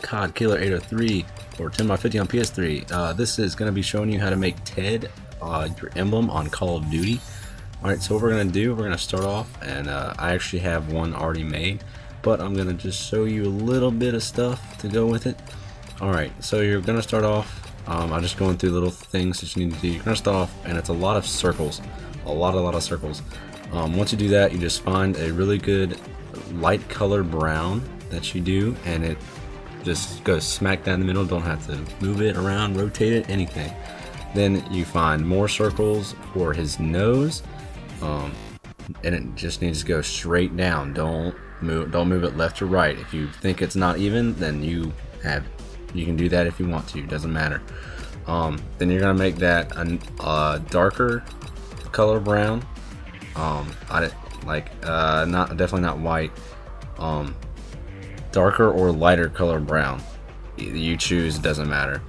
COD Killer 803 or 10x50 on PS3. This is going to be showing you how to make Ted your emblem on Call of Duty. Alright, so what we're going to do, we're going to start off, and I actually have one already made, but I'm going to just show you a little bit of stuff to go with it. Alright, so you're going to start off, I'm just going through little things that you need to do. You're going to start off, and it's a lot of circles, a lot of circles. Once you do that, you just find a really good light color brown that you do, and it just goes smack down the middle. Don't have to move it around, rotate it, anything. Then you find more circles for his nose, and it just needs to go straight down. Don't move it left or right. If you think it's not even, then you can do that if you want to. It doesn't matter. Then you're gonna make that a darker color brown. Definitely not white. Darker or lighter color brown. You choose. It doesn't matter.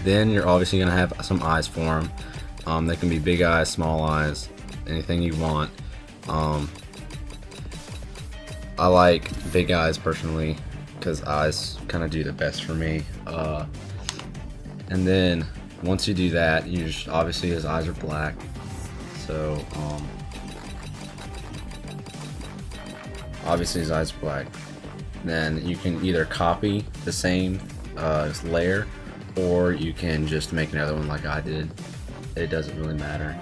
Then you're obviously gonna have some eyes for him. They can be big eyes, small eyes, anything you want. I like big eyes personally because eyes kind of do the best for me. And then once you do that, obviously his eyes are black. So obviously his eyes are black. Then you can either copy the same layer, or you can just make another one like I did. It doesn't really matter.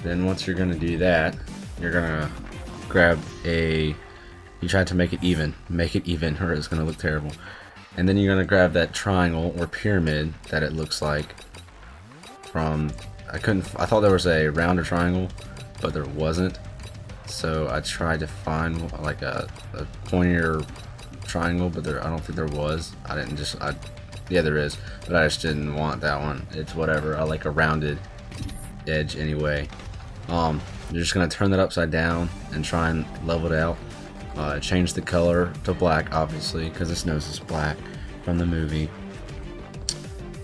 Then once you're gonna do that, you're gonna grab you try to make it even, or it's gonna look terrible. And then you're gonna grab that triangle or pyramid that it looks like from, I thought there was a rounder triangle, but there wasn't. So I tried to find like a pointier triangle, but I don't think there was. Yeah, there is, but I just didn't want that one. It's whatever. I like a rounded edge anyway. You're just gonna turn that upside down and try and level it out. Change the color to black, obviously, because this nose is black from the movie.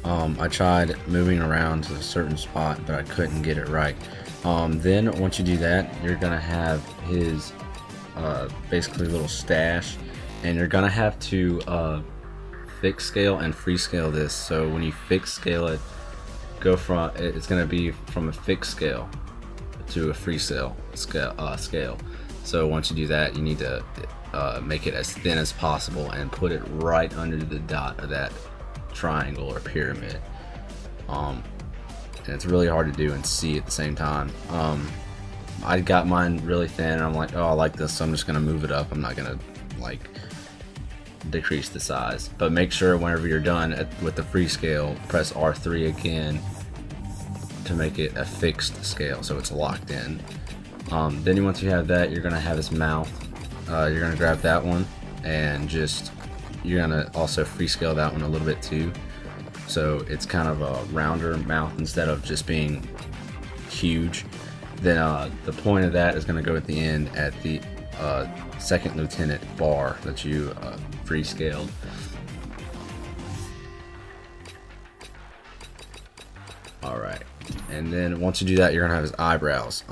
I tried moving around to a certain spot, but I couldn't get it right. Then once you do that, you're gonna have his basically little stash, and you're gonna have to fix scale and free scale this. So when you fix scale it, it's gonna be from a fixed scale to a free scale. So once you do that, you need to make it as thin as possible and put it right under the dot of that triangle or pyramid. And it's really hard to do and see at the same time. I got mine really thin, and I'm like, oh, I like this, so I'm just gonna move it up. I'm not gonna like decrease the size. But make sure whenever you're done with the free scale, press R3 again to make it a fixed scale, so it's locked in. Then once you have that, you're gonna have his mouth. You're gonna grab that one, and you're gonna also free scale that one a little bit too, so it's kind of a rounder mouth instead of just being huge. Then the point of that is gonna go at the end at the second lieutenant bar that you free scaled. Alright, and then once you do that, you're gonna have his eyebrows.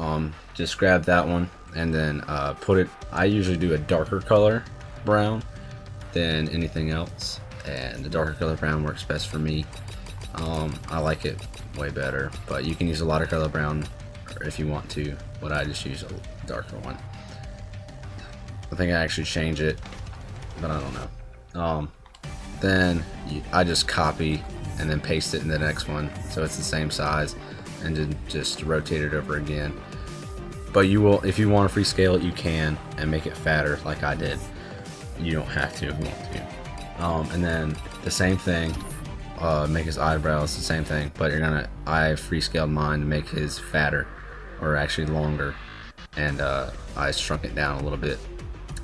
Just grab that one and then I usually do a darker color brown than anything else, and the darker color brown works best for me. I like it way better, but you can use a lighter color brown if you want to, but I just use a darker one. I think I actually change it, but I don't know. Then I just copy and then paste it in the next one so it's the same size, and then just rotate it over again. But you will, if you want to free scale it, you can, and make it fatter like I did. You don't have to if you want to. And then the same thing, make his eyebrows the same thing, but I free scaled mine to make his fatter, or actually longer, and I shrunk it down a little bit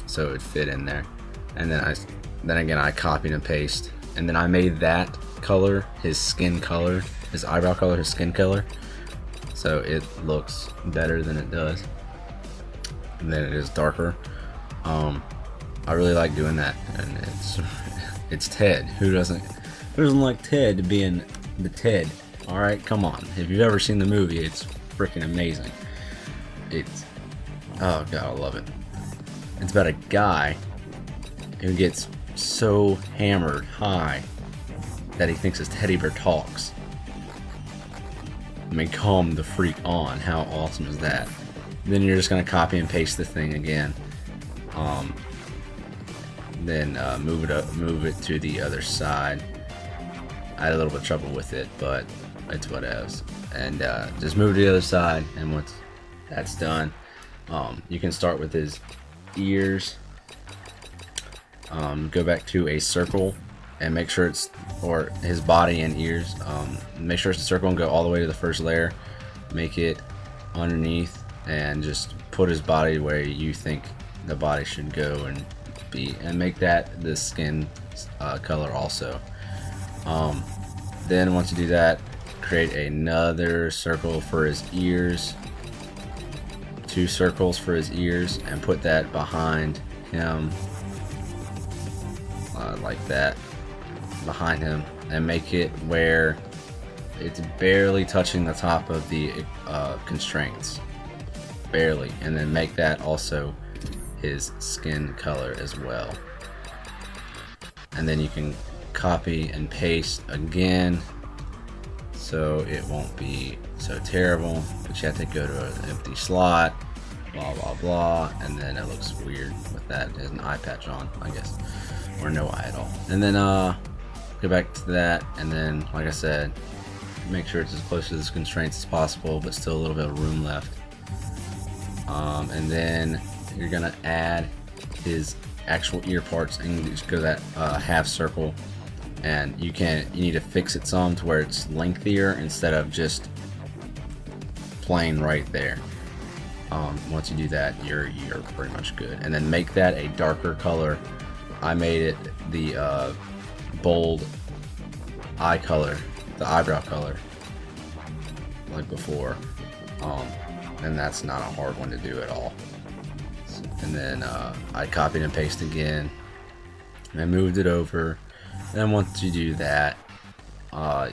so it would fit in there. And then again I copied and pasted, and then I made that color his skin color, his eyebrow color, his skin color, so it looks better than it does, and then it is darker. I really like doing that, and it's Ted. Who doesn't like Ted being the Ted? All right, come on. If you've ever seen the movie, it's freaking amazing. Oh god, I love it. It's about a guy who gets so hammered high that he thinks his teddy bear talks. I mean, come the freak on. How awesome is that? Then you're just going to copy and paste the thing again. Then move it to the other side. I had a little bit of trouble with it, but it's whatevs. And just move to the other side, and once that's done, you can start with his ears. Go back to a circle and make sure it's, or his body and ears, make sure it's a circle and go all the way to the first layer. Make it underneath and just put his body where you think the body should go and be, and make that the skin color also. Then once you do that, create another circle for his ears, 2 circles for his ears, and put that behind him, like that, behind him, and make it where it's barely touching the top of the constraints, barely, and then make that also his skin color as well. And then you can copy and paste again so it won't be so terrible, but you have to go to an empty slot, blah blah blah, and then it looks weird with that. There's an eye patch on, I guess, or no eye at all. And then go back to that, and then like I said, make sure it's as close to the constraints as possible, but still a little bit of room left. And then you're gonna add his actual ear parts, and you just go to that half circle, and you need to fix it some to where it's lengthier instead of just plain right there. Once you do that, you're pretty much good. And then make that a darker color. I made it the bold eye color, the eyebrow color, like before, and that's not a hard one to do at all. And then I copied and pasted again, and I moved it over. Then once you do that,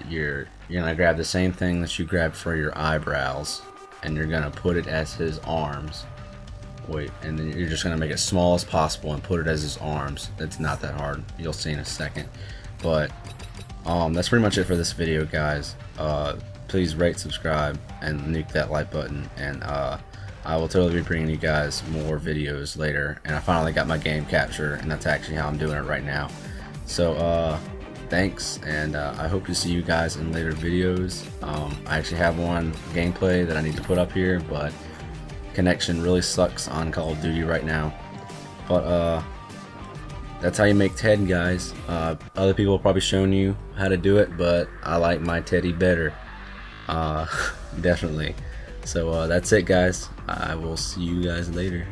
you're gonna grab the same thing that you grabbed for your eyebrows, and you're gonna put it as his arms. Wait, and then you're just gonna make it small as possible and put it as his arms. It's not that hard. You'll see in a second. But that's pretty much it for this video, guys. Please rate, subscribe, and nuke that like button. And I will totally be bringing you guys more videos later. And I finally got my game capture, and that's actually how I'm doing it right now. So thanks, and I hope to see you guys in later videos. I actually have one gameplay that I need to put up here, but connection really sucks on Call of Duty right now. But that's how you make Ted, guys. Other people have probably shown you how to do it, but I like my Teddy better. Definitely. So that's it, guys. I will see you guys later.